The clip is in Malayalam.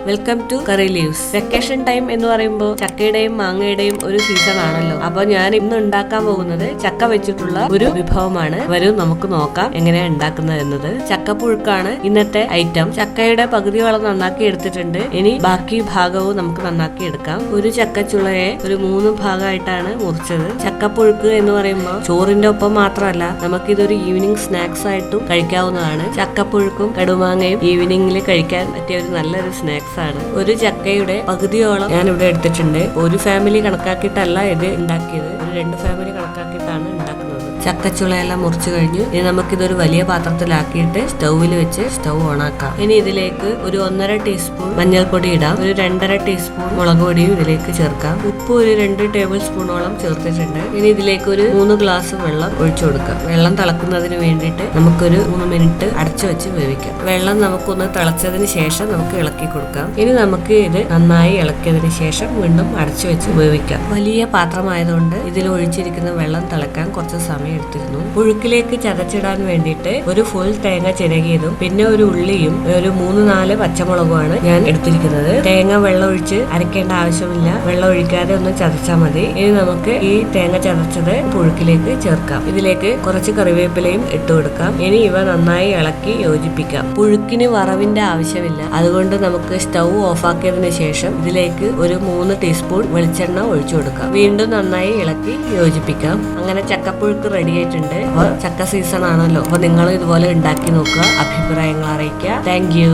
Welcome to curry leaves. Vacation time എന്ന് പറയുമ്പോൾ ചക്കയുടെയും മാങ്ങയുടെയും ഒരു സീസൺ ആണല്ലോ. അപ്പൊ ഞാൻ ഇന്ന് ഉണ്ടാക്കാൻ പോകുന്നത് ചക്ക വെച്ചിട്ടുള്ള ഒരു വിഭവമാണ്. വരും നമുക്ക് നോക്കാം എങ്ങനെയാണ് ഉണ്ടാക്കുന്നത് എന്നത്. ചക്കപ്പുഴുക്കാണ് ഇന്നത്തെ ഐറ്റം. ചക്കയുടെ പകുതിയോളം നന്നാക്കി എടുത്തിട്ടുണ്ട്. ഇനി ബാക്കി ഭാഗവും നമുക്ക് നന്നാക്കി എടുക്കാം. ഒരു ചക്കച്ചുളയെ ഒരു 3 ഭാഗമായിട്ടാണ് മുറിച്ചത്. ചക്കപ്പുഴുക്ക് എന്ന് പറയുമ്പോൾ ചോറിന്റെ ഒപ്പം മാത്രമല്ല, നമുക്കിതൊരു ഈവനിങ് സ്നാക്സ് ആയിട്ടും കഴിക്കാവുന്നതാണ്. ചക്കപ്പുഴുക്കും കടുമാങ്ങയും ഈവനിങ്ങിൽ കഴിക്കാൻ പറ്റിയ ഒരു നല്ലൊരു സ്നാക്സ് ആണ്. ഒരു ചക്കയുടെ പകുതിയോളം ഞാൻ ഇവിടെ എടുത്തിട്ടുണ്ട്. ഒരു ഫാമിലി കണക്കാക്കിയിട്ടല്ല ഇത് ഉണ്ടാക്കിയത്, ഒരു 2 ഫാമിലി കണക്കാക്കിയിട്ടാണ് ഉണ്ടാക്കുന്നത്. ചക്കച്ചുളയെല്ലാം മുറിച്ചു കഴിഞ്ഞു. ഇനി നമുക്കിതൊരു വലിയ പാത്രത്തിലാക്കിയിട്ട് സ്റ്റൗവിൽ വെച്ച് സ്റ്റൗ ഓൺ ആക്കാം. ഇനി ഇതിലേക്ക് ഒരു 1.5 ടീസ്പൂൺ മഞ്ഞൾപ്പൊടി ഇടാം. ഒരു 2.5 ടീസ്പൂൺ മുളക് പൊടിയും ഇതിലേക്ക് ചേർക്കാം. ഉപ്പ് ഒരു 2 ടേബിൾ സ്പൂണോളം ചേർത്തിട്ടുണ്ട്. ഇനി ഇതിലേക്ക് ഒരു 3 ഗ്ലാസ് വെള്ളം ഒഴിച്ചു കൊടുക്കാം. വെള്ളം തിളക്കുന്നതിന് വേണ്ടിയിട്ട് നമുക്കൊരു 3 മിനിറ്റ് അടച്ചു വെച്ച് വേവിക്കാം. വെള്ളം നമുക്കൊന്ന് തിളച്ചതിന് ശേഷം നമുക്ക് ഇളക്കി കൊടുക്കാം. ഇനി നമുക്ക് ഇത് നന്നായി ഇളക്കിയതിന് ശേഷം വീണ്ടും അടച്ചു വെച്ച് വേവിക്കാം. വലിയ പാത്രമായതുകൊണ്ട് ഇതിൽ ഒഴിച്ചിരിക്കുന്ന വെള്ളം തിളക്കാൻ കുറച്ച് സമയം എടുത്തിരുന്നു. പുഴുക്കിലേക്ക് ചതച്ചിടാൻ വേണ്ടിയിട്ട് ഒരു ഫുൾ തേങ്ങ ചിരകിയതും പിന്നെ ഒരു ഉള്ളിയും ഒരു 3-4 പച്ചമുളകുമാണ് ഞാൻ എടുത്തിരിക്കുന്നത്. തേങ്ങ വെള്ളം ഒഴിച്ച് അരക്കേണ്ട ആവശ്യമില്ല, വെള്ളം ഒഴിക്കാതെ ഒന്ന് ചതച്ചാൽ മതി. ഇനി നമുക്ക് ഈ തേങ്ങ ചതച്ചത് പുഴുക്കിലേക്ക് ചേർക്കാം. ഇതിലേക്ക് കുറച്ച് കറിവേപ്പിലയും ഇട്ട് കൊടുക്കാം. ഇനി ഇവ നന്നായി ഇളക്കി യോജിപ്പിക്കാം. പുഴുക്കിന് വറവിന്റെ ആവശ്യമില്ല, അതുകൊണ്ട് നമുക്ക് സ്റ്റൗ ഓഫാക്കിയതിനു ശേഷം ഇതിലേക്ക് ഒരു 3 ടീസ്പൂൺ വെളിച്ചെണ്ണ ഒഴിച്ചു കൊടുക്കാം. വീണ്ടും നന്നായി ഇളക്കി യോജിപ്പിക്കാം. അങ്ങനെ ചക്കപ്പുഴുക്ക് റെഡി ആയിട്ടുണ്ട്. അപ്പൊ ചക്ക സീസൺ ആണല്ലോ, അപ്പൊ നിങ്ങൾ ഇതുപോലെ ഉണ്ടാക്കി നോക്കുക, അഭിപ്രായങ്ങൾ അറിയിക്കുക. Thank you.